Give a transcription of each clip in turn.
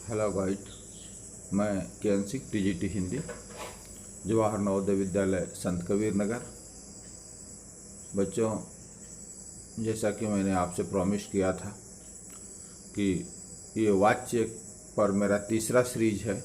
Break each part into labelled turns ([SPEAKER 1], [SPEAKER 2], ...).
[SPEAKER 1] Hello guide, मैं KN Singh TGT Hindi, Jawahar Navodaya Vidyalaya संत कबीर नगर। बच्चों, जैसा कि मैंने आपसे प्रॉमिस किया था कि ये वाच्य पर मेरा तीसरा सीरीज है।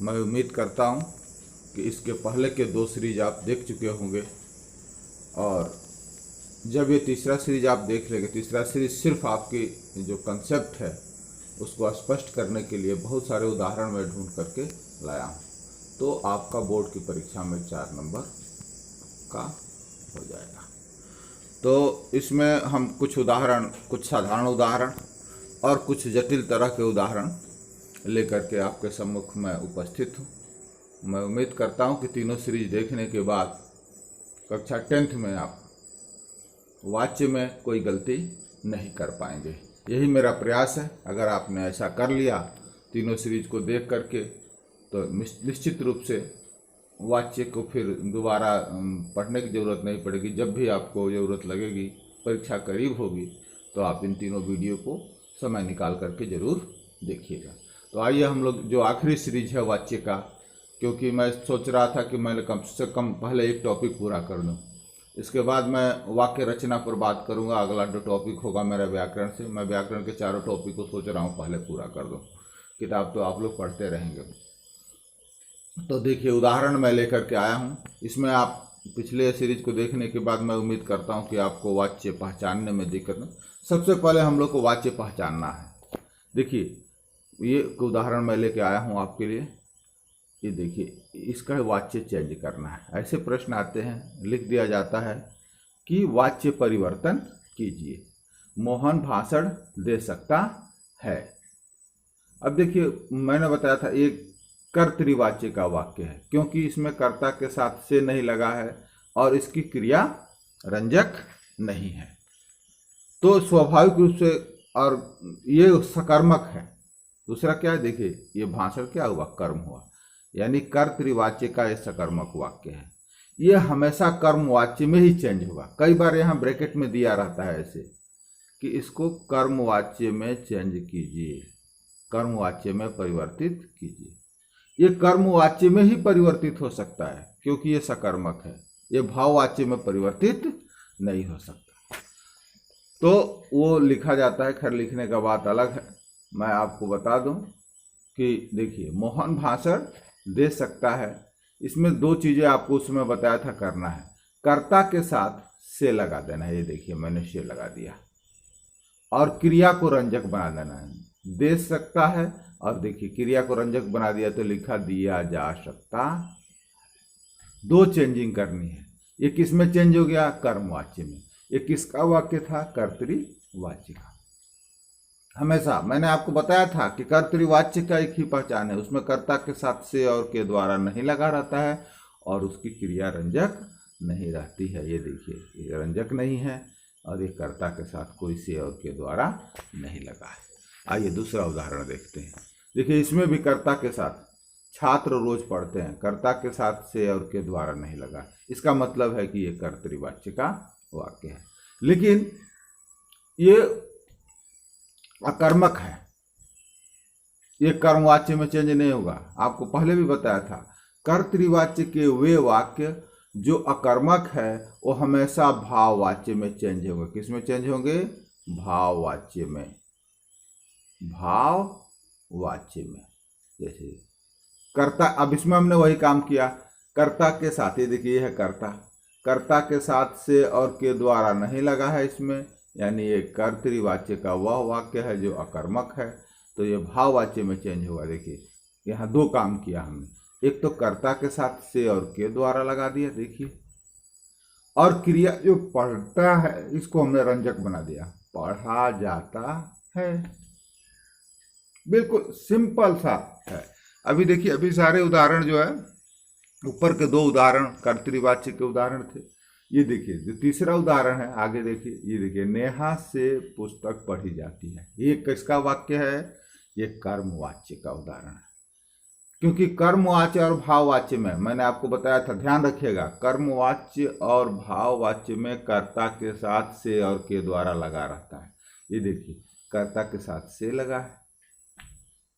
[SPEAKER 1] मैं उम्मीद करता हूँ कि इसके पहले के 2 सीरीज आप देख चुके होंगे, और जब ये तीसरा सीरीज आप देख लेंगे, तीसरा सीरीज सिर्फ आपकी जो कंसेप्ट है उसको स्पष्ट करने के लिए बहुत सारे उदाहरण मैं ढूंढ करके लाया हूँ, तो आपका बोर्ड की परीक्षा में 4 नंबर का हो जाएगा। तो इसमें हम कुछ उदाहरण, कुछ साधारण उदाहरण और कुछ जटिल तरह के उदाहरण लेकर के आपके सम्मुख में उपस्थित हूँ। मैं उम्मीद करता हूँ कि तीनों सीरीज देखने के बाद कक्षा 10th में आप वाच्य में कोई गलती नहीं कर पाएंगे। यही मेरा प्रयास है। अगर आपने ऐसा कर लिया तीनों सीरीज को देख करके, तो निश्चित रूप से वाच्य को फिर दोबारा पढ़ने की ज़रूरत नहीं पड़ेगी। जब भी आपको ज़रूरत लगेगी, परीक्षा करीब होगी, तो आप इन तीनों वीडियो को समय निकाल करके ज़रूर देखिएगा। तो आइए हम लोग जो आखिरी सीरीज है वाच्य का, क्योंकि मैं सोच रहा था कि मैं कम से कम पहले एक टॉपिक पूरा कर दूँ, इसके बाद मैं वाक्य रचना पर बात करूंगा। अगला जो टॉपिक होगा मेरा व्याकरण से, मैं व्याकरण के 4 टॉपिक को सोच रहा हूँ पहले पूरा कर दूँ। किताब तो आप लोग पढ़ते रहेंगे। तो देखिए, उदाहरण मैं लेकर के आया हूँ। इसमें आप पिछले सीरीज को देखने के बाद मैं उम्मीद करता हूँ कि आपको वाच्य पहचानने में दिक्कत नहीं। सबसे पहले हम लोग को वाच्य पहचानना है। देखिए, ये उदाहरण मैं लेके आया हूँ आपके लिए। ये देखिए, इसका वाच्य चेंज करना है। ऐसे प्रश्न आते हैं, लिख दिया जाता है कि वाच्य परिवर्तन कीजिए। मोहन भाषण दे सकता है। अब देखिए, मैंने बताया था एक कर्तृवाच्य का वाक्य है, क्योंकि इसमें कर्ता के साथ से नहीं लगा है और इसकी क्रिया रंजक नहीं है, तो स्वाभाविक रूप से, और ये सकर्मक है। दूसरा क्या है, देखिए, ये भाषण क्या हुआ, कर्म हुआ, यानी कर्तृवाच्य का ये सकर्मक वाक्य है। ये हमेशा कर्मवाच्य में ही चेंज होगा। कई बार यहाँ ब्रैकेट में दिया रहता है ऐसे कि इसको कर्मवाच्य में चेंज कीजिए, कर्मवाच्य में परिवर्तित कीजिए। ये कर्मवाच्य में ही परिवर्तित हो सकता है क्योंकि ये सकर्मक है। ये भाववाच्य में परिवर्तित नहीं हो सकता, तो वो लिखा जाता है। खैर, लिखने का बात अलग है। मैं आपको बता दूं कि देखिए, मोहन भाषण दे सकता है। इसमें 2 चीजें आपको उसमें बताया था करना है। कर्ता के साथ से लगा देना है। ये देखिए, मैंने से लगा दिया, और क्रिया को रंजक बना देना है। दे सकता है, और देखिए क्रिया को रंजक बना दिया तो लिखा दिया जा सकता। 2 चेंजिंग करनी है। ये किस में चेंज हो गया, कर्मवाच्य में। ये किसका वाक्य था, कर्तृवाच्य का। हमेशा मैंने आपको बताया था कि कर्तृवाच्य का एक ही पहचान है, उसमें कर्ता के साथ से और के द्वारा नहीं लगा रहता है, और उसकी क्रिया रंजक नहीं रहती है। ये देखिए, ये रंजक नहीं है, और ये कर्ता के साथ कोई से और के द्वारा नहीं लगा है। आइए दूसरा उदाहरण देखते हैं। देखिए, इसमें भी कर्ता के साथ, छात्र रोज पढ़ते हैं, कर्ता के साथ से और के द्वारा नहीं लगा। इसका मतलब है कि ये कर्तृवाच्य का वाक्य है, लेकिन ये अकर्मक है। ये कर्मवाच्य में चेंज नहीं होगा। आपको पहले भी बताया था, कर्तृवाच्य के वे वाक्य जो अकर्मक है वो हमेशा भाववाच्य में चेंज होंगे। किस में चेंज होंगे, भाववाच्य में। भाववाच्य में। जैसे कर्ता, अब इसमें हमने वही काम किया, कर्ता के साथ। ये देखिए, है कर्ता, कर्ता के साथ से और के द्वारा नहीं लगा है इसमें, यानी ये कर्तृवाच्य का वह वाक्य है जो अकर्मक है, तो ये भाववाच्य में चेंज होगा। देखिए, यहाँ 2 काम किया हमने। एक तो कर्ता के साथ से और के द्वारा लगा दिया, देखिए, और क्रिया जो पढ़ता है इसको हमने रंजक बना दिया, पढ़ा जाता है। बिल्कुल सिंपल सा है। अभी देखिए, अभी सारे उदाहरण जो है, ऊपर के 2 उदाहरण कर्तृवाच्य के उदाहरण थे। ये देखिए, जो तीसरा उदाहरण है, आगे देखिए, ये देखिए, नेहा से पुस्तक पढ़ी जाती है। ये किसका वाक्य है, ये कर्मवाच्य का उदाहरण है। क्योंकि कर्मवाच्य और भाववाच्य में मैंने आपको बताया था, ध्यान रखिएगा, कर्मवाच्य और भाववाच्य में कर्ता के साथ से और के द्वारा लगा रहता है। ये देखिए, कर्ता के साथ से लगा है,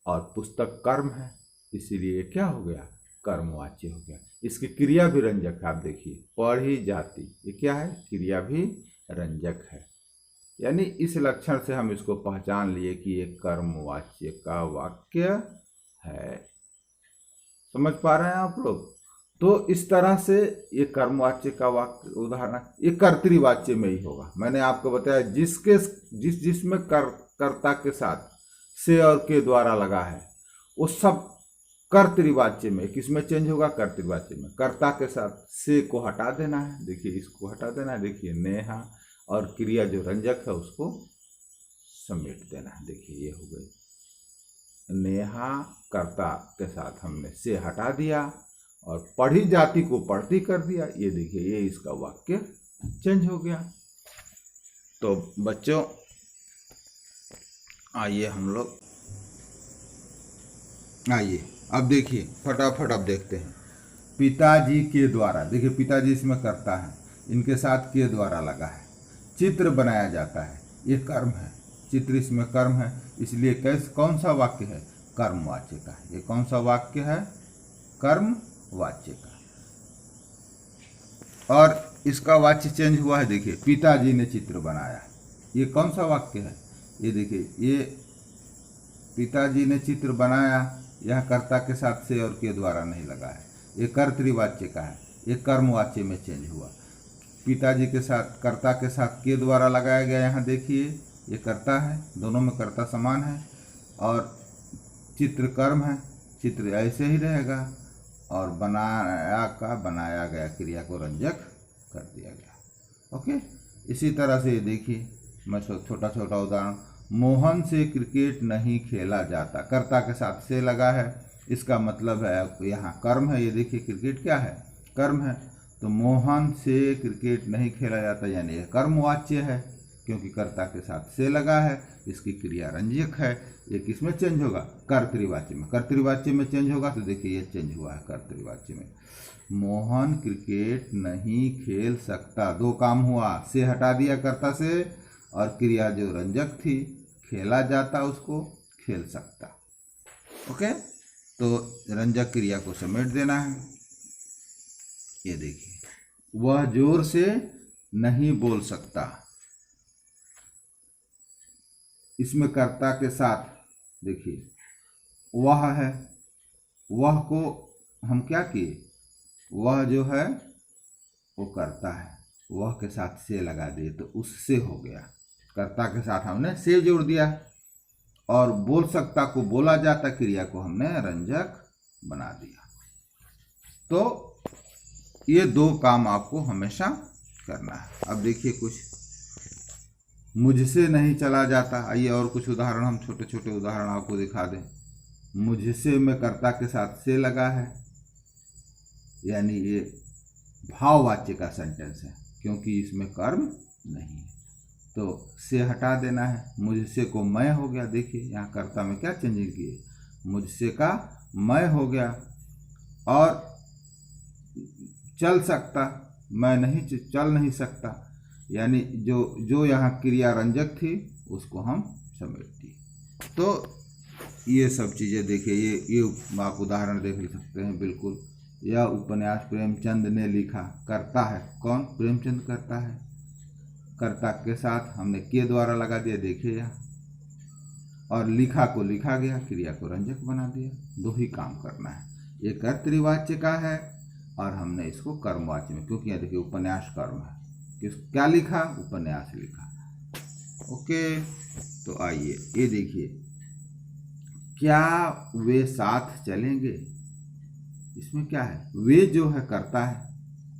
[SPEAKER 1] और पुस्तक कर्म है, इसीलिए क्या हो गया, कर्मवाच्य हो गया। इसकी क्रिया भी रंजक है। आप देखिए, पढ़ी जाती, ये क्या है, क्रिया भी रंजक है। यानी इस लक्षण से हम इसको पहचान लिए कि ये कर्मवाच्य का वाक्य है। समझ पा रहे हैं आप लोग? तो इस तरह से ये कर्मवाच्य का वाक्य उदाहरण, ये कर्तृवाच्य में ही होगा। मैंने आपको बताया जिसमें कर्ता के साथ से और के द्वारा लगा है, वो सब कर्तृवाच्य में। किसमें चेंज होगा, कर्तृवाच्य में। कर्ता के साथ से को हटा देना है, देखिए इसको हटा देना है, देखिए नेहा, और क्रिया जो रंजक है उसको समेट देना है। देखिए ये हो गई नेहा, कर्ता के साथ हमने से हटा दिया और पढ़ी जाति को पढ़ती कर दिया। ये देखिए, ये इसका वाक्य चेंज हो गया। तो बच्चों आइए हम लोग, आइए अब देखिए फटाफट अब देखते हैं। पिताजी के द्वारा, देखिए पिताजी इसमें करता है, इनके साथ के द्वारा लगा है। चित्र बनाया जाता है, ये कर्म है, चित्र इसमें कर्म है, इसलिए कौन सा वाक्य है, कर्मवाच्य का। ये कौन सा वाक्य है, कर्मवाच्य का। और इसका वाच्य चेंज हुआ है, देखिए पिताजी ने चित्र बनाया, ये कौन सा वाक्य है, ये देखिए, ये पिताजी ने चित्र बनाया, यह कर्ता के साथ से और के द्वारा नहीं लगा है, ये कर्तृवाच्य का है, ये कर्मवाच्य में चेंज हुआ। पिताजी के साथ, कर्ता के साथ के द्वारा लगाया गया, यहाँ देखिए ये कर्ता है, दोनों में कर्ता समान है, और चित्र कर्म है, चित्र ऐसे ही रहेगा, और बनाया गया क्रिया को रंजक कर दिया गया। ओके, इसी तरह से देखिए, मैं छोटा छोटा उदाहरण, मोहन से क्रिकेट नहीं खेला जाता, कर्ता के साथ से लगा है, इसका मतलब है यहाँ कर्म है। ये देखिए क्रिकेट क्या है, कर्म है, तो मोहन से क्रिकेट नहीं खेला जाता, यानी यह कर्मवाच्य है, क्योंकि कर्ता के साथ से लगा है, इसकी क्रिया रंजक है। ये किसमें चेंज होगा, कर्तृवाच्य में। कर्तृवाच्य में चेंज होगा, तो देखिए ये चेंज हुआ है कर्तृवाच्य में। मोहन क्रिकेट नहीं खेल सकता, दो काम हुआ, से हटा दिया कर्ता से, और क्रिया जो रंजक थी, खेला जाता, उसको खेल सकता। ओके, तो रंजक क्रिया को समेट देना है। ये देखिए, वह जोर से नहीं बोल सकता, इसमें कर्ता के साथ देखिए वह है, वह को हम क्या किए, वह जो है वो करता है, वह के साथ से लगा दिए, तो उससे हो गया। कर्ता के साथ हमने से जोड़ दिया, और बोल सकता को बोला जाता क्रिया को हमने रंजक बना दिया। तो ये दो काम आपको हमेशा करना है। अब देखिए कुछ, मुझसे नहीं चला जाता। आइए और कुछ उदाहरण, हम छोटे छोटे उदाहरण आपको दिखा दें। मुझसे में कर्ता के साथ से लगा है, यानी ये भाववाच्य का सेंटेंस है, क्योंकि इसमें कर्म नहीं है, तो से हटा देना है। मुझसे को मैं हो गया, देखिए यहाँ कर्ता में क्या चेंजिंग की है, मुझसे का मैं हो गया। और चल सकता, मैं नहीं, चल नहीं सकता, यानी जो यहाँ क्रिया रंजक थी उसको हम समेट दिए। तो ये सब चीज़ें देखिए, ये आप उदाहरण देख सकते हैं। बिल्कुल, यह उपन्यास प्रेमचंद ने लिखा, करता है कौन, प्रेमचंद करता है, कर्ता के साथ हमने के द्वारा लगा दिया, देखिए यहाँ, और लिखा को लिखा गया, क्रिया को रंजक बना दिया। दो ही काम करना है, ये कर्तृवाच्य का है, और हमने इसको कर्मवाच्य में, क्योंकि यहाँ देखिए उपन्यास कर्म है, क्या लिखा, उपन्यास लिखा। ओके, तो आइए ये देखिए, क्या वे साथ चलेंगे, इसमें क्या है, वे जो है करता है,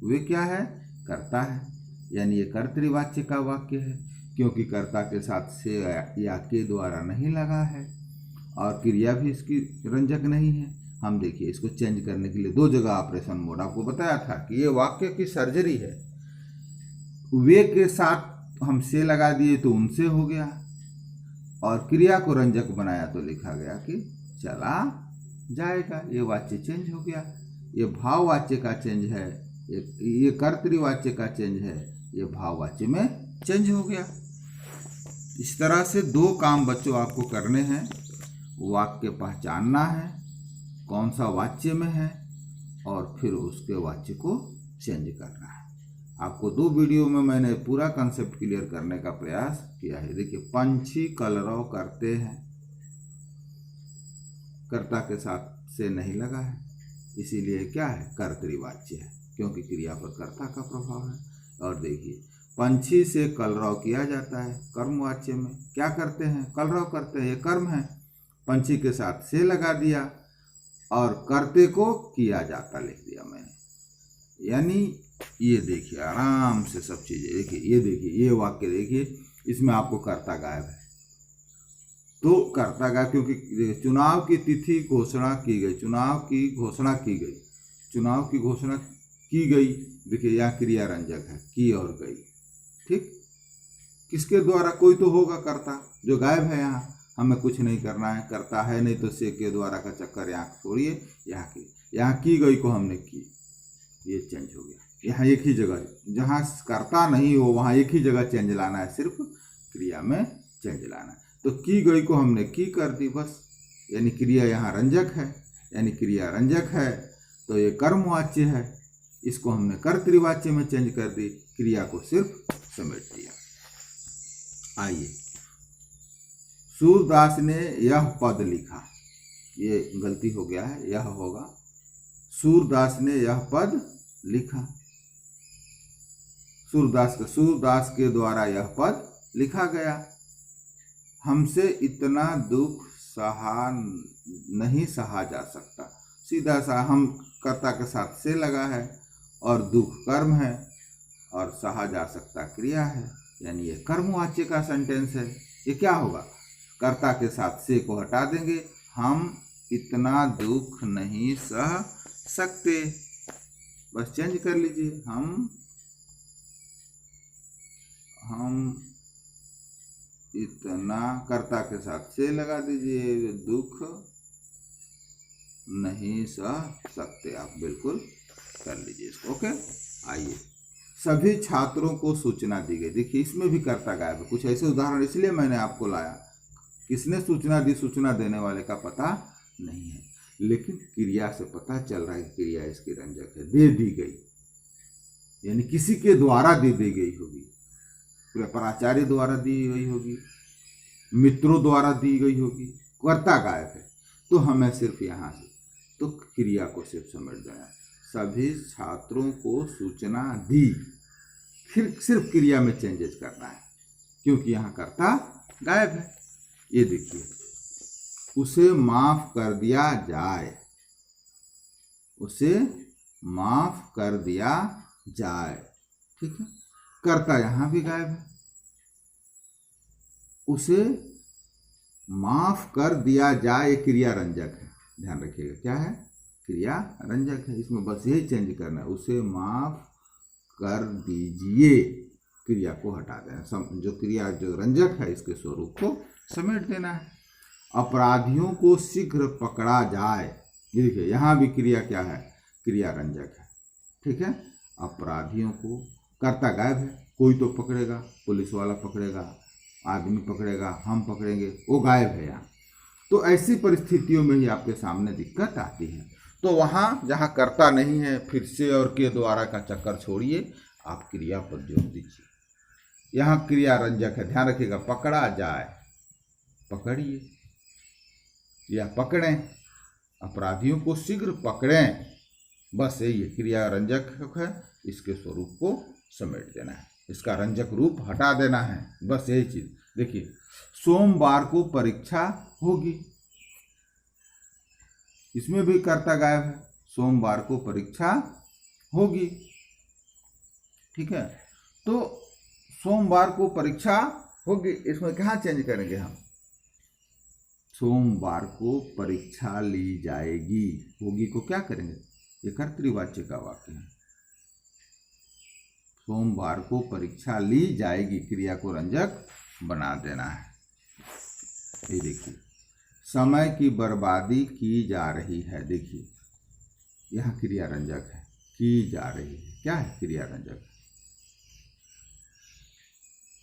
[SPEAKER 1] वे क्या है, करता है, यानी ये कर्तृवाच्य का वाक्य है, क्योंकि कर्ता के साथ से या के द्वारा नहीं लगा है, और क्रिया भी इसकी रंजक नहीं है। हम देखिए इसको चेंज करने के लिए दो जगह ऑपरेशन मोड, आपको बताया था कि ये वाक्य की सर्जरी है। वे के साथ हम से लगा दिए तो उनसे हो गया, और क्रिया को रंजक बनाया तो लिखा गया कि चला जाएगा, ये वाच्य चेंज हो गया। ये भाववाच्य का चेंज है, ये कर्तृवाच्य का चेंज है, ये भाववाच्य में चेंज हो गया। इस तरह से दो काम बच्चों आपको करने हैं, वाक्य पहचानना है कौन सा वाच्य में है और फिर उसके वाच्य को चेंज करना है। आपको 2 वीडियो में मैंने पूरा कंसेप्ट क्लियर करने का प्रयास किया है। देखिए, पंछी कलरव करते हैं, कर्ता के साथ से नहीं लगा है, इसीलिए क्या है, कर्तृवाच्य है, क्योंकि क्रिया पर कर्ता का प्रभाव है। और देखिए, पंछी से कलरव किया जाता है, कर्मवाच्य में क्या करते हैं, कलरव करते हैं, ये कर्म है। पंछी के साथ से लगा दिया और कर्ते को किया जाता लिख दिया मैंने। यानी ये देखिए, आराम से सब चीजें देखिए, ये देखिए, ये वाक्य देखिए, इसमें आपको कर्ता गायब है। तो कर्ता गायब, क्योंकि चुनाव की तिथि घोषणा की गई, चुनाव की घोषणा की गई, चुनाव की घोषणा की गई। देखिए, यहाँ क्रिया रंजक है, की और गई, ठीक। किसके द्वारा, कोई तो होगा कर्ता जो गायब है। यहाँ हमें कुछ नहीं करना है, करता है नहीं तो से के द्वारा का चक्कर यहाँ छोड़िए। यहाँ की गई को हमने की, ये चेंज हो गया। यहाँ एक ही जगह, जहाँ कर्ता नहीं हो वहाँ एक ही जगह चेंज लाना है, सिर्फ क्रिया में चेंज लाना है। तो की गई को हमने की कर दी बस, यानी क्रिया यहाँ रंजक है, यानी क्रिया रंजक है तो ये कर्मवाच्य है, इसको हमने कर्तृवाच्य में चेंज कर दी, क्रिया को सिर्फ समेट दिया। आइए, सूरदास ने यह पद लिखा, ये गलती हो गया है, यह होगा सूरदास ने यह पद लिखा। सूरदास के द्वारा यह पद लिखा गया। हमसे इतना दुख नहीं सहा जा सकता। सीधा सा, हम कर्ता के साथ से लगा है और दुख कर्म है और सहा जा सकता क्रिया है, यानी ये कर्मवाच्य का सेंटेंस है। ये क्या होगा, कर्ता के साथ से को हटा देंगे, हम इतना दुख नहीं सह सकते, बस चेंज कर लीजिए, हम इतना, कर्ता के साथ से लगा दीजिए, दुख नहीं सह सकते, आप बिल्कुल कर लीजिए इसको। ओके, आइए, सभी छात्रों को सूचना दी गई। देखिए, इसमें भी कर्ता गायब है। कुछ ऐसे उदाहरण इसलिए मैंने आपको लाया, किसने सूचना दी, सूचना देने वाले का पता नहीं है, लेकिन क्रिया से पता चल रहा है कि क्रिया इसकी रंजक है, दे दी गई, यानी किसी के द्वारा दे दी गई होगी, प्राचार्य द्वारा दी गई होगी, मित्रों द्वारा दी गई होगी, कर्ता गायब है। तो हमें सिर्फ यहाँ से तो क्रिया को सिर्फ समेट देना है, सभी छात्रों को सूचना दी, फिर सिर्फ क्रिया में चेंजेस करना है, क्योंकि यहाँ कर्ता गायब है। ये देखिए, उसे माफ कर दिया जाए, उसे माफ कर दिया जाए, ठीक है, कर्ता यहाँ भी गायब है। उसे माफ कर दिया जाए, क्रिया रंजक है, ध्यान रखिएगा, क्या है, क्रिया रंजक है, इसमें बस यही चेंज करना है, उसे माफ कर दीजिए, क्रिया को हटा देना, जो क्रिया जो रंजक है इसके स्वरूप को समेट देना है। अपराधियों को शीघ्र पकड़ा जाए, देखिए यहाँ भी क्रिया क्या है, क्रिया रंजक है, ठीक है। अपराधियों को, कर्ता गायब है, कोई तो पकड़ेगा, पुलिस वाला पकड़ेगा, आदमी पकड़ेगा, हम पकड़ेंगे, वो गायब है यहाँ। तो ऐसी परिस्थितियों में ही आपके सामने दिक्कत आती है। तो वहाँ जहाँ कर्ता नहीं है, फिर से और के द्वारा का चक्कर छोड़िए, आप क्रिया पर जोर दीजिए। यहाँ क्रिया रंजक है, ध्यान रखिएगा, पकड़ा जाए, पकड़िए या पकड़ें, अपराधियों को शीघ्र पकड़ें, बस यही है, क्रिया रंजक है, इसके स्वरूप को समेट देना है, इसका रंजक रूप हटा देना है, बस यही चीज। देखिए, सोमवार को परीक्षा होगी, इसमें भी कर्ता गायब है, सोमवार को परीक्षा होगी, ठीक है। तो सोमवार को परीक्षा होगी, इसमें कहाँ चेंज करेंगे हम, सोमवार को परीक्षा ली जाएगी, होगी को क्या करेंगे, ये कर्तृवाच्य का वाक्य है, सोमवार को परीक्षा ली जाएगी, क्रिया को रंजक बना देना है। ये देखिए, समय की बर्बादी की जा रही है, देखिए यहाँ क्रिया रंजक है, की जा रही है, क्या है, क्रिया रंजक।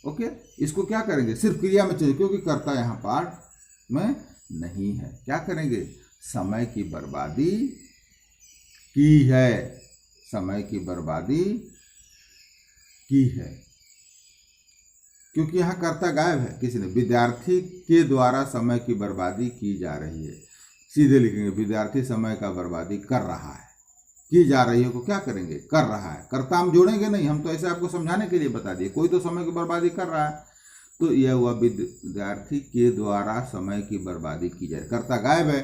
[SPEAKER 1] ओके, इसको क्या करेंगे, सिर्फ क्रिया में चेंज, क्योंकि कर्ता यहाँ पार्ट में नहीं है। क्या करेंगे? समय की बर्बादी की है, समय की बर्बादी की है, क्योंकि यहाँ कर्ता गायब है। किसी ने विद्यार्थी के द्वारा समय की बर्बादी की जा रही है, सीधे लिखेंगे विद्यार्थी समय का बर्बादी कर रहा है। की जा रही है को क्या करेंगे? कर रहा है। कर्ता हम जोड़ेंगे नहीं, हम तो ऐसे आपको समझाने के लिए बता दिए, कोई तो समय की बर्बादी कर रहा है, तो यह हुआ विद्यार्थी के द्वारा समय की बर्बादी की जाए। कर्ता गायब है,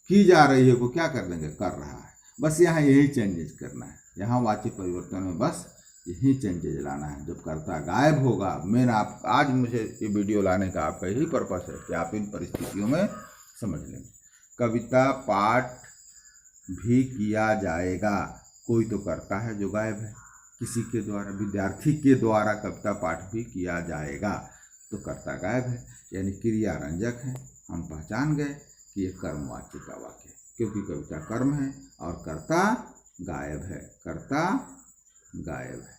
[SPEAKER 1] की जा रही है को क्या कर देंगे? कर रहा है। बस यहाँ यही चेंजेस करना है, यहाँ वाच्य परिवर्तन में बस यही चेंजेज लाना है। जब कर्ता गायब होगा, मेन आप आज मुझे ये वीडियो लाने का आपका यही पर्पस है कि आप इन परिस्थितियों में समझ लेंगे। कविता पाठ भी किया जाएगा, कोई तो कर्ता है जो गायब है, किसी के द्वारा, विद्यार्थी के द्वारा कविता पाठ भी किया जाएगा, तो कर्ता गायब है, यानी क्रिया रंजक है। हम पहचान गए कि ये कर्मवाच्य का वाक्य है, क्योंकि कविता कर्म है और कर्ता गायब है, कर्ता गायब है।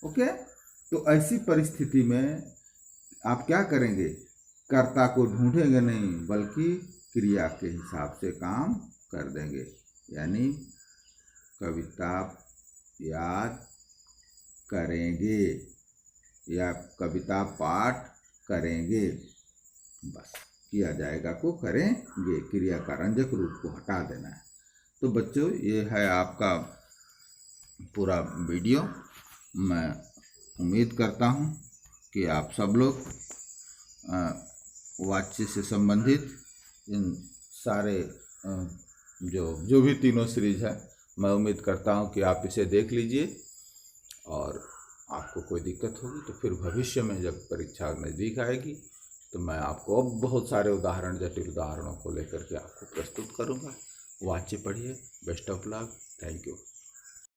[SPEAKER 1] ओके, तो ऐसी परिस्थिति में आप क्या करेंगे? कर्ता को ढूंढेंगे नहीं, बल्कि क्रिया के हिसाब से काम कर देंगे, यानी कविता याद करेंगे या कविता पाठ करेंगे, बस किया जाएगा को करेंगे, क्रिया का रंजक रूप को हटा देना है। तो बच्चों, ये है आपका पूरा वीडियो। मैं उम्मीद करता हूँ कि आप सब लोग वाच्य से संबंधित इन सारे जो भी तीनों सीरीज है, मैं उम्मीद करता हूँ कि आप इसे देख लीजिए, और आपको कोई दिक्कत होगी तो फिर भविष्य में जब परीक्षा नज़दीक आएगी तो मैं आपको अब बहुत सारे उदाहरण, जटिल उदाहरणों को लेकर के आपको प्रस्तुत करूँगा। वाच्य पढ़िए। Best of luck. Thank you.